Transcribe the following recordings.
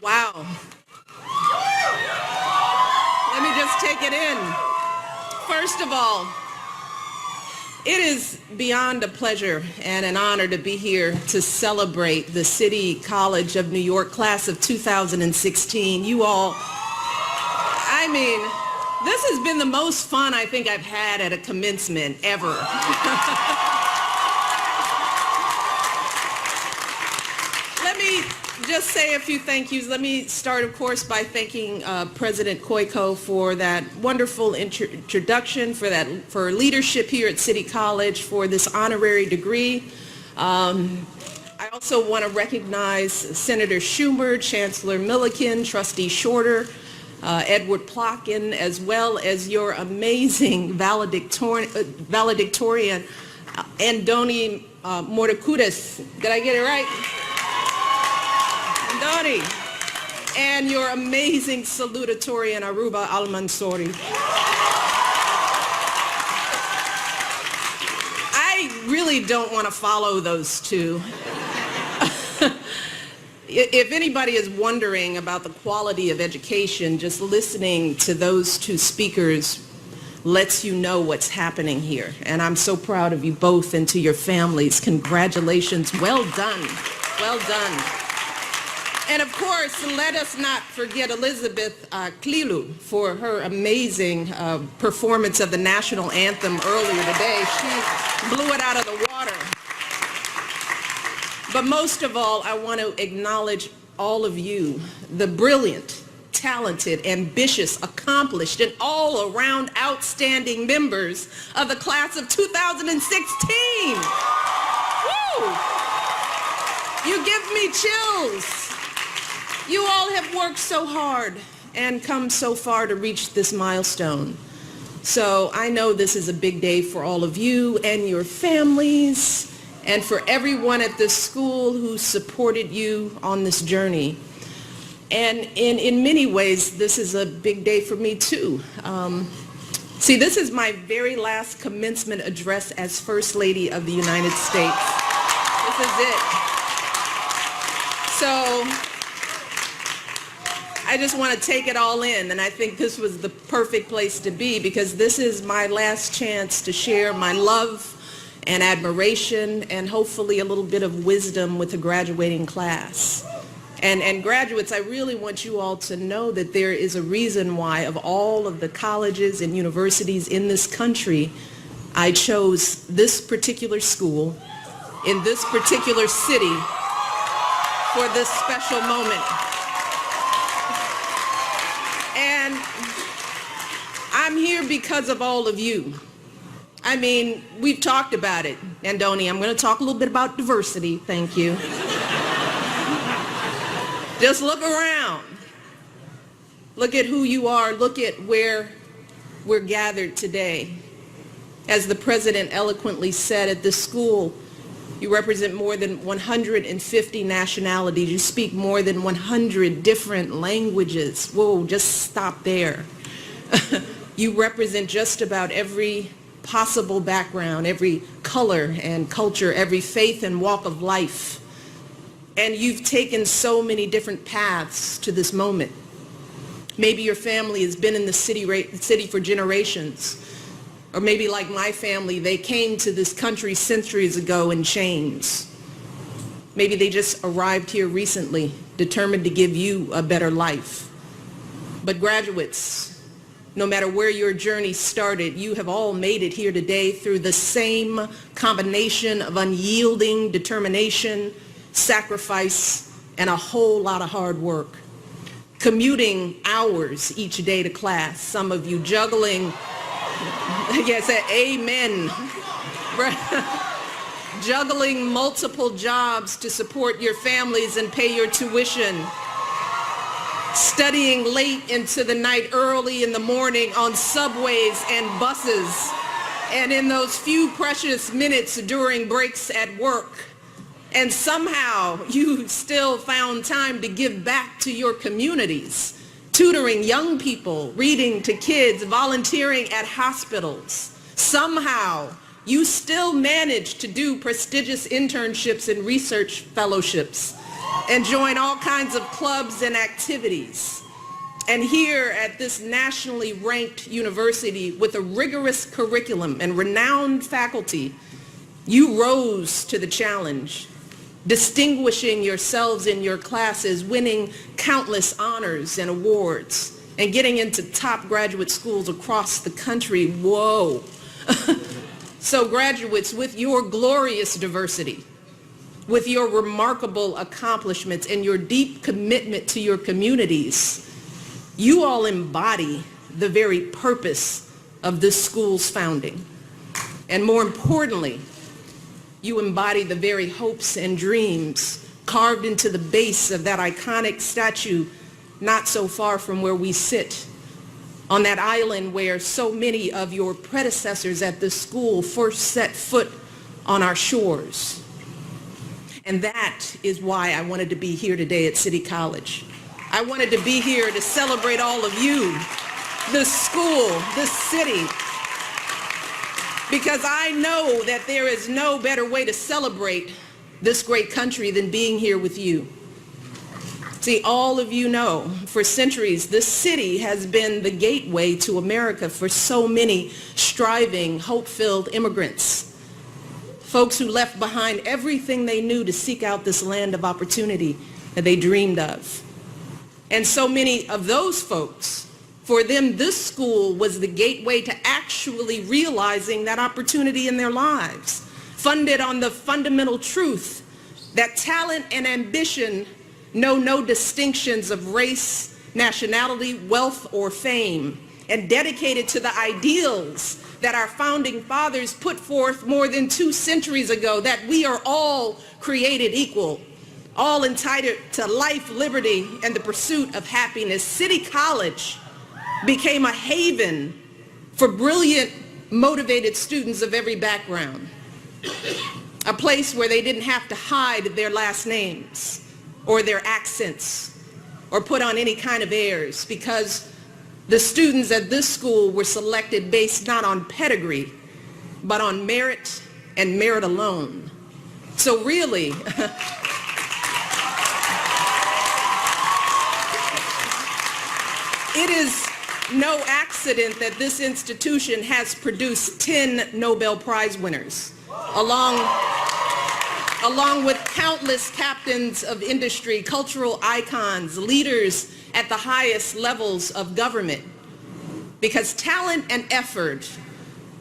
Wow. Let me just take it in. First of all, it is beyond a pleasure and an honor to be here to celebrate the City College of New York class of 2016. You all, I mean, this has been the most fun I think I've had at a commencement ever. Let me just say a few thank yous. Let me start, of course, by thanking President Koiko for that wonderful introduction, for leadership here at City College, for this honorary degree. I also want to recognize Senator Schumer, Chancellor Milliken, Trustee Shorter, Edward Plotkin, as well as your amazing valedictorian, Andoni Mortakudis. Did I get it right? Andoni. And your amazing salutatorian, Aruba Al-Mansouri. I really don't want to follow those two. If anybody is wondering about the quality of education, just listening to those two speakers lets you know what's happening here. And I'm so proud of you both and to your families. Congratulations. Well done. Well done. And of course, let us not forget Elizabeth Klilu for her amazing performance of the national anthem earlier today. She blew it out of the water. But most of all, I want to acknowledge all of you, the brilliant, talented, ambitious, accomplished, and all-around outstanding members of the class of 2016. Woo! You give me chills. You all have worked so hard and come so far to reach this milestone. So I know this is a big day for all of you and your families, and for everyone at this school who supported you on this journey. And in many ways, this is a big day for me too. See, this is my very last commencement address as First Lady of the United States. This is it. So I just want to take it all in, and I think this was the perfect place to be, because this is my last chance to share my love and admiration and hopefully a little bit of wisdom with the graduating class. And graduates, I really want you all to know that there is a reason why, of all of the colleges and universities in this country, I chose this particular school in this particular city for this special moment. And I'm here because of all of you. I mean, we've talked about it. Andoni, I'm going to talk a little bit about diversity. Thank you. Just look around. Look at who you are. Look at where we're gathered today. As the president eloquently said, at this school, you represent more than 150 nationalities. You speak more than 100 different languages. Whoa, just stop there. You represent just about every possible background, every color and culture, every faith and walk of life. And you've taken so many different paths to this moment. Maybe your family has been in the city for generations. Or maybe like my family, they came to this country centuries ago in chains. Maybe they just arrived here recently, determined to give you a better life. But graduates, no matter where your journey started, you have all made it here today through the same combination of unyielding determination, sacrifice, and a whole lot of hard work. Commuting hours each day to class, some of you juggling, yes, amen, juggling multiple jobs to support your families and pay your tuition. Studying late into the night, early in the morning on subways and buses, and in those few precious minutes during breaks at work. And somehow you still found time to give back to your communities, tutoring young people, reading to kids, volunteering at hospitals. Somehow you still managed to do prestigious internships and research fellowships. and join all kinds of clubs and activities. And here at this nationally ranked university with a rigorous curriculum and renowned faculty, you rose to the challenge, distinguishing yourselves in your classes, winning countless honors and awards, and getting into top graduate schools across the country. Whoa. So graduates, with your glorious diversity, with your remarkable accomplishments and your deep commitment to your communities, you all embody the very purpose of this school's founding. And more importantly, you embody the very hopes and dreams carved into the base of that iconic statue not so far from where we sit, on that island where so many of your predecessors at this school first set foot on our shores. And that is why I wanted to be here today at City College. I wanted to be here to celebrate all of you, this school, this city, because I know that there is no better way to celebrate this great country than being here with you. See, all of you know, for centuries, this city has been the gateway to America for so many striving, hope-filled immigrants, folks who left behind everything they knew to seek out this land of opportunity that they dreamed of. And so many of those folks, for them, this school was the gateway to actually realizing that opportunity in their lives, funded on the fundamental truth that talent and ambition know no distinctions of race, nationality, wealth, or fame, and dedicated to the ideals that our founding fathers put forth more than 2 centuries ago, that we are all created equal, all entitled to life, liberty, and the pursuit of happiness. City College became a haven for brilliant, motivated students of every background, a place where they didn't have to hide their last names or their accents or put on any kind of airs, because the students at this school were selected based not on pedigree, but on merit and merit alone. So really, it is no accident that this institution has produced 10 Nobel Prize winners, along with countless captains of industry, cultural icons, leaders at the highest levels of government. Because talent and effort,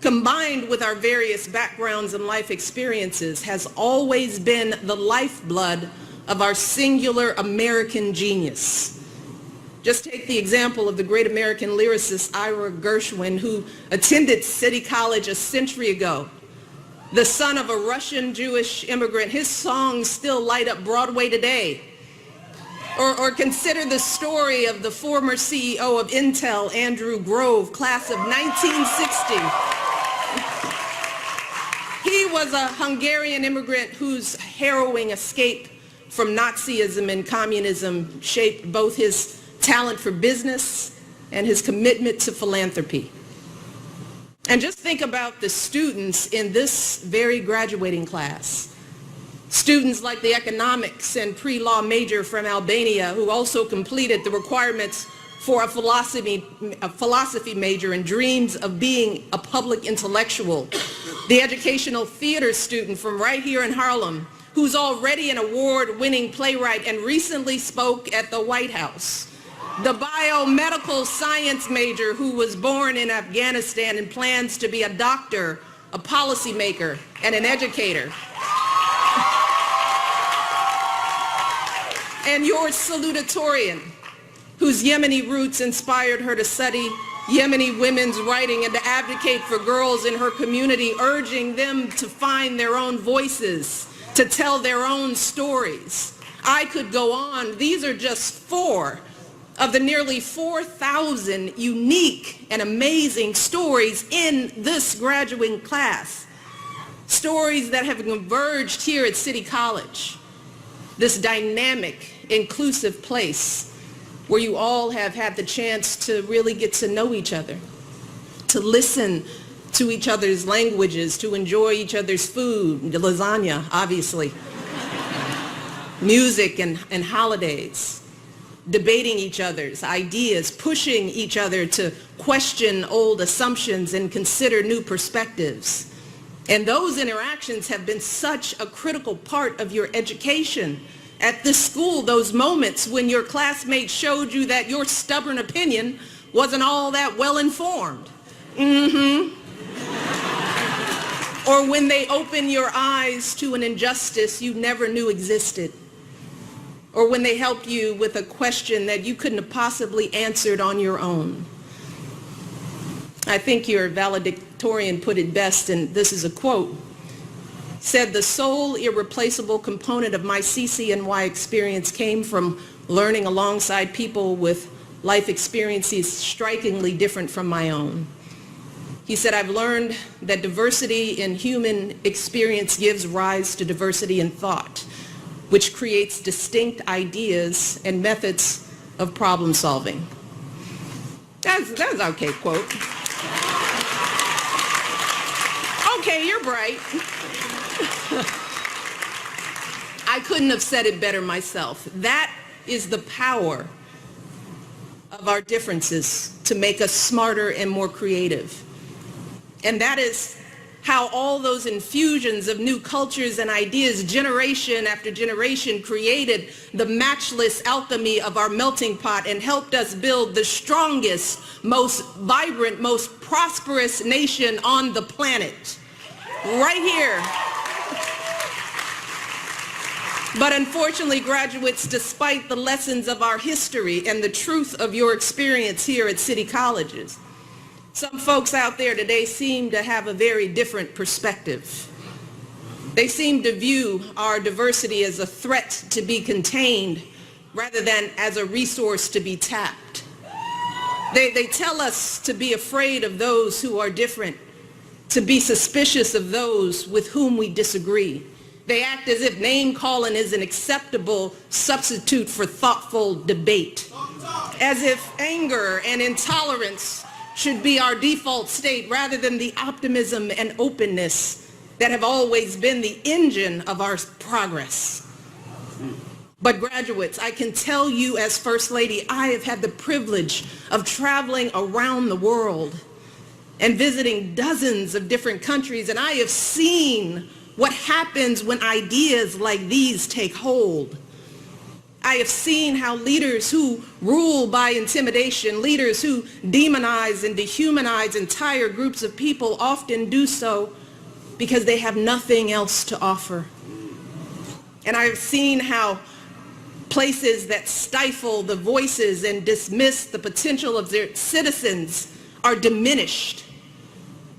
combined with our various backgrounds and life experiences, has always been the lifeblood of our singular American genius. Just take the example of the great American lyricist Ira Gershwin, who attended City College a century ago. The son of a Russian Jewish immigrant, his songs still light up Broadway today. Or consider the story of the former CEO of Intel, Andrew Grove, class of 1960. He was a Hungarian immigrant whose harrowing escape from Nazism and communism shaped both his talent for business and his commitment to philanthropy. And just think about the students in this very graduating class. Students like the economics and pre-law major from Albania, who also completed the requirements for a philosophy major and dreams of being a public intellectual. The educational theater student from right here in Harlem, who's already an award-winning playwright and recently spoke at the White House. The biomedical science major who was born in Afghanistan and plans to be a doctor, a policymaker, and an educator. And your salutatorian, whose Yemeni roots inspired her to study Yemeni women's writing and to advocate for girls in her community, urging them to find their own voices, to tell their own stories. I could go on. These are just 4 of the nearly 4,000 unique and amazing stories in this graduating class. Stories that have converged here at City College, this dynamic, inclusive place where you all have had the chance to really get to know each other, to listen to each other's languages, to enjoy each other's food, the lasagna, obviously. music and holidays, debating each other's ideas, pushing each other to question old assumptions and consider new perspectives. And those interactions have been such a critical part of your education at this school, those moments when your classmates showed you that your stubborn opinion wasn't all that well informed. Or when they open your eyes to an injustice you never knew existed. Or when they helped you with a question that you couldn't have possibly answered on your own. I think your valedictorian put it best, and this is a quote, said, "The sole irreplaceable component of my CCNY experience came from learning alongside people with life experiences strikingly different from my own." He said, "I've learned that diversity in human experience gives rise to diversity in thought, which creates distinct ideas and methods of problem solving." That's an okay quote. Okay, you're bright. I couldn't have said it better myself. That is the power of our differences to make us smarter and more creative. And that is how all those infusions of new cultures and ideas, generation after generation, created the matchless alchemy of our melting pot and helped us build the strongest, most vibrant, most prosperous nation on the planet. Right here. But unfortunately, graduates, despite the lessons of our history and the truth of your experience here at City Colleges, some folks out there today seem to have a very different perspective. They seem to view our diversity as a threat to be contained rather than as a resource to be tapped. They tell us to be afraid of those who are different, to be suspicious of those with whom we disagree. They act as if name-calling is an acceptable substitute for thoughtful debate, as if anger and intolerance should be our default state rather than the optimism and openness that have always been the engine of our progress. But graduates, I can tell you as First Lady, I have had the privilege of traveling around the world and visiting dozens of different countries, and I have seen what happens when ideas like these take hold. I have seen how leaders who rule by intimidation, leaders who demonize and dehumanize entire groups of people often do so because they have nothing else to offer. And I've seen how places that stifle the voices and dismiss the potential of their citizens are diminished,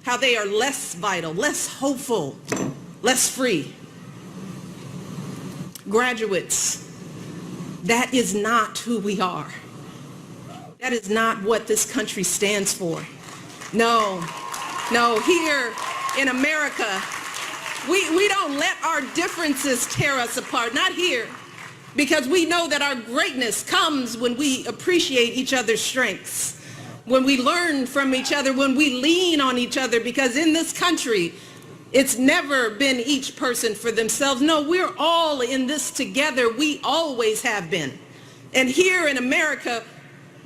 how they are less vital, less hopeful, less free. Graduates, that is not who we are. That is not what this country stands for. No, here in America, we don't let our differences tear us apart, not here, because we know that our greatness comes when we appreciate each other's strengths, when we learn from each other, when we lean on each other, because in this country, it's never been each person for themselves. No, we're all in this together. We always have been. And here in America,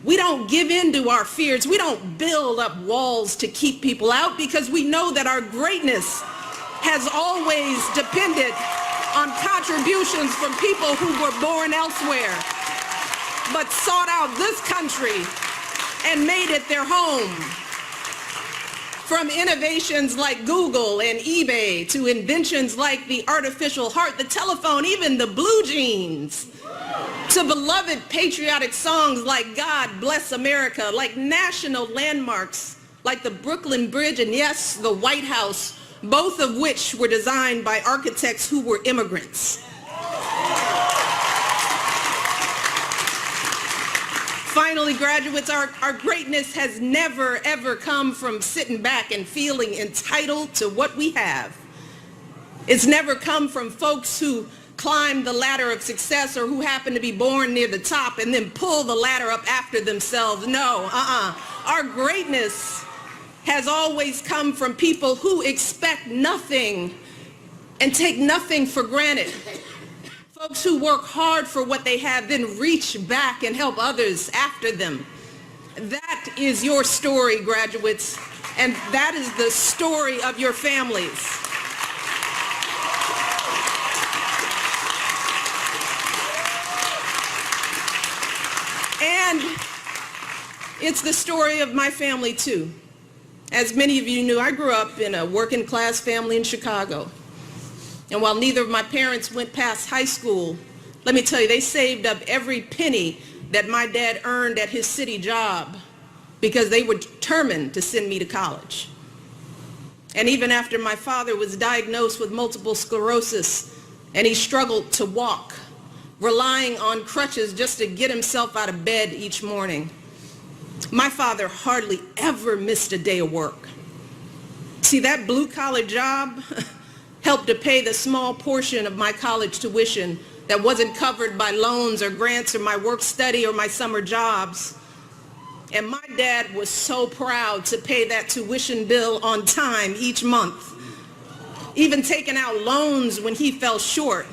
we don't give in to our fears. We don't build up walls to keep people out because we know that our greatness has always depended on contributions from people who were born elsewhere, but sought out this country and made it their home. From innovations like Google and eBay to inventions like the artificial heart, the telephone, even the blue jeans, to beloved patriotic songs like God Bless America, like national landmarks like the Brooklyn Bridge and yes, the White House, both of which were designed by architects who were immigrants. Finally, graduates, our greatness has never, ever come from sitting back and feeling entitled to what we have. It's never come from folks who climb the ladder of success or who happen to be born near the top and then pull the ladder up after themselves. No, Our greatness has always come from people who expect nothing and take nothing for granted. Folks who work hard for what they have, then reach back and help others after them. That is your story, graduates, and that is the story of your families. And it's the story of my family, too. As many of you knew, I grew up in a working-class family in Chicago. And while neither of my parents went past high school, let me tell you, they saved up every penny that my dad earned at his city job because they were determined to send me to college. And even after my father was diagnosed with multiple sclerosis and he struggled to walk, relying on crutches just to get himself out of bed each morning, my father hardly ever missed a day of work. See, that blue-collar job helped to pay the small portion of my college tuition that wasn't covered by loans or grants or my work study or my summer jobs. And my dad was so proud to pay that tuition bill on time each month, even taking out loans when he fell short.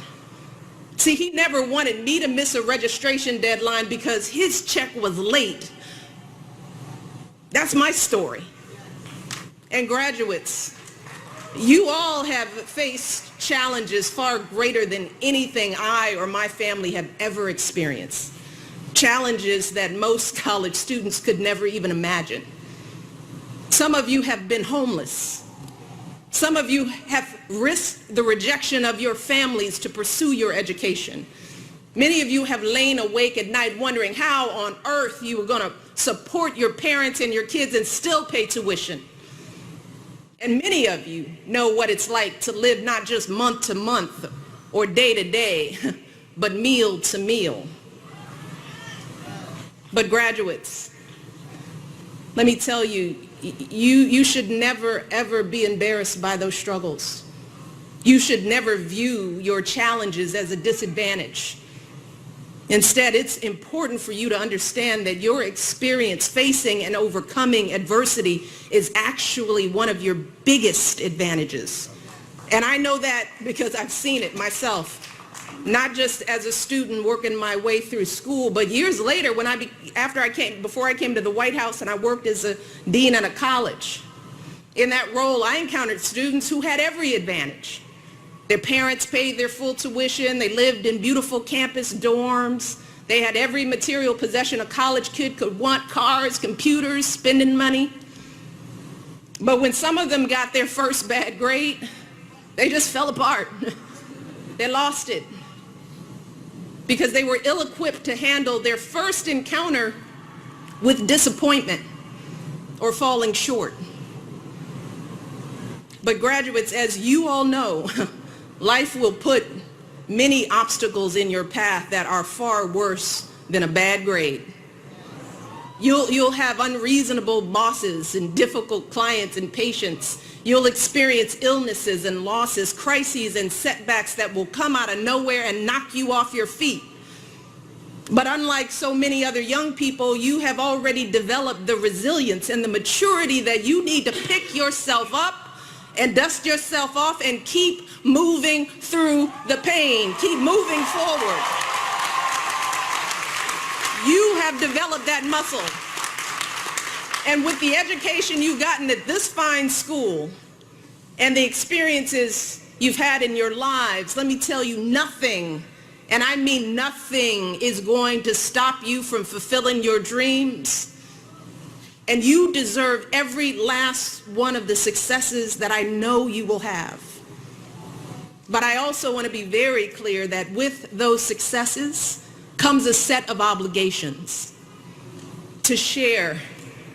See, he never wanted me to miss a registration deadline because his check was late. That's my story. And graduates, you all have faced challenges far greater than anything I or my family have ever experienced. Challenges that most college students could never even imagine. Some of you have been homeless. Some of you have risked the rejection of your families to pursue your education. Many of you have lain awake at night wondering how on earth you were going to support your parents and your kids and still pay tuition. And many of you know what it's like to live not just month to month or day to day, but meal to meal. But graduates, let me tell you, you should never, ever be embarrassed by those struggles. You should never view your challenges as a disadvantage. Instead, it's important for you to understand that your experience facing and overcoming adversity is actually one of your biggest advantages. And I know that because I've seen it myself, not just as a student working my way through school, but years later before I came to the White House and I worked as a dean at a college. In that role, I encountered students who had every advantage. Their parents paid their full tuition. They lived in beautiful campus dorms. They had every material possession a college kid could want: cars, computers, spending money. But when some of them got their first bad grade, they just fell apart. They lost it because they were ill-equipped to handle their first encounter with disappointment or falling short. But graduates, as you all know, life will put many obstacles in your path that are far worse than a bad grade. You'll have unreasonable bosses and difficult clients and patients. You'll experience illnesses and losses, crises and setbacks that will come out of nowhere and knock you off your feet. But unlike so many other young people, you have already developed the resilience and the maturity that you need to pick yourself up and dust yourself off and keep moving through the pain. Keep moving forward. You have developed that muscle. And with the education you've gotten at this fine school and the experiences you've had in your lives, let me tell you, nothing, and I mean nothing, is going to stop you from fulfilling your dreams. And you deserve every last one of the successes that I know you will have. But I also want to be very clear that with those successes comes a set of obligations to share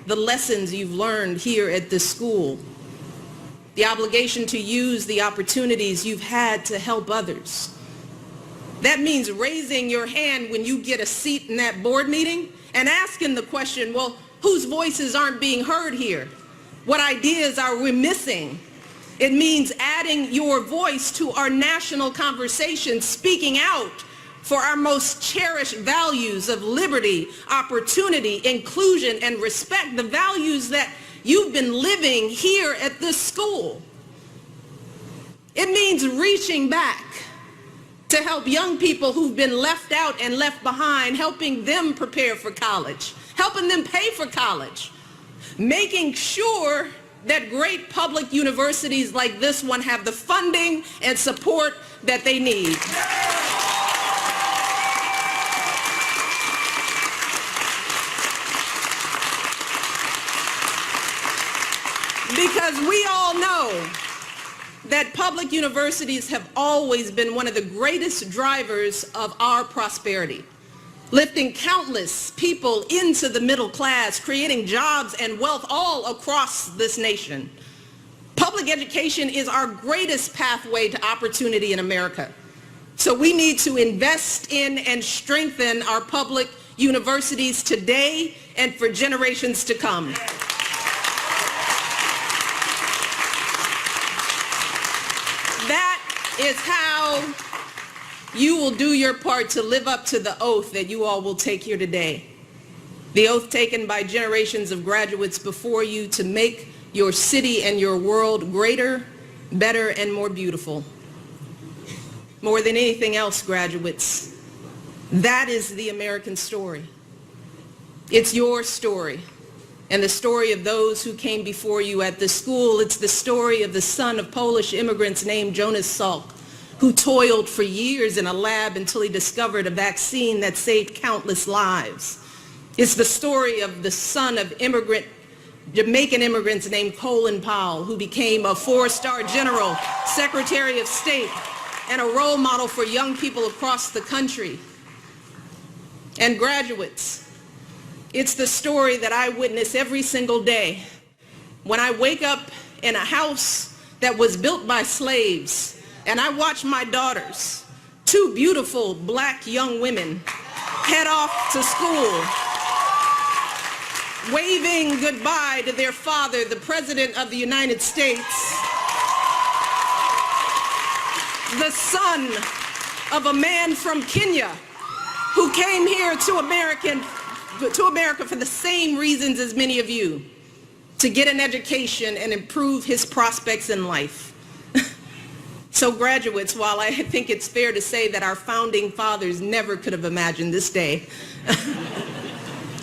the lessons you've learned here at this school, the obligation to use the opportunities you've had to help others. That means raising your hand when you get a seat in that board meeting and asking the question, well, whose voices aren't being heard here? What ideas are we missing? It means adding your voice to our national conversation, speaking out for our most cherished values of liberty, opportunity, inclusion, and respect, the values that you've been living here at this school. It means reaching back to help young people who've been left out and left behind, helping them prepare for college, helping them pay for college, making sure that great public universities like this one have the funding and support that they need. Because we all know that public universities have always been one of the greatest drivers of our prosperity, lifting countless people into the middle class, creating jobs and wealth all across this nation. Public education is our greatest pathway to opportunity in America. So we need to invest in and strengthen our public universities today and for generations to come. That is how you will do your part to live up to the oath that you all will take here today. The oath taken by generations of graduates before you to make your city and your world greater, better, and more beautiful. More than anything else, graduates, that is the American story. It's your story and the story of those who came before you at this school. It's the story of the son of Polish immigrants named Jonas Salk, who toiled for years in a lab until he discovered a vaccine that saved countless lives. It's the story of the son of Jamaican immigrants named Colin Powell, who became a 4-star general, Secretary of State, and a role model for young people across the country. And graduates, it's the story that I witness every single day when I wake up in a house that was built by slaves and I watch my daughters, 2 beautiful black young women, head off to school, waving goodbye to their father, the President of the United States, the son of a man from Kenya who came here to America for the same reasons as many of you, to get an education and improve his prospects in life. So graduates, while I think it's fair to say that our founding fathers never could have imagined this day,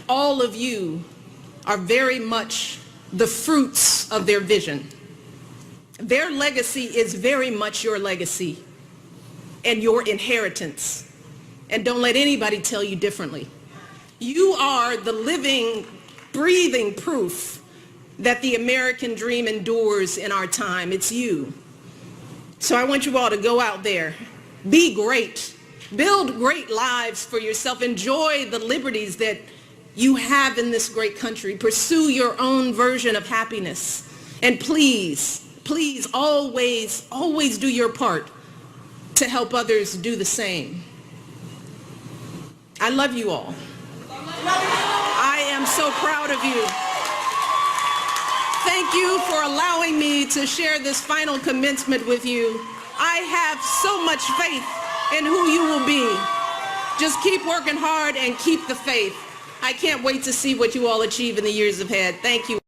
all of you are very much the fruits of their vision. Their legacy is very much your legacy and your inheritance. And don't let anybody tell you differently. You are the living, breathing proof that the American dream endures in our time. It's you. So I want you all to go out there, be great, build great lives for yourself, enjoy the liberties that you have in this great country, pursue your own version of happiness, and please, please always, always do your part to help others do the same. I love you all. I am so proud of you. Thank you for allowing me to share this final commencement with you. I have so much faith in who you will be. Just keep working hard and keep the faith. I can't wait to see what you all achieve in the years ahead. Thank you.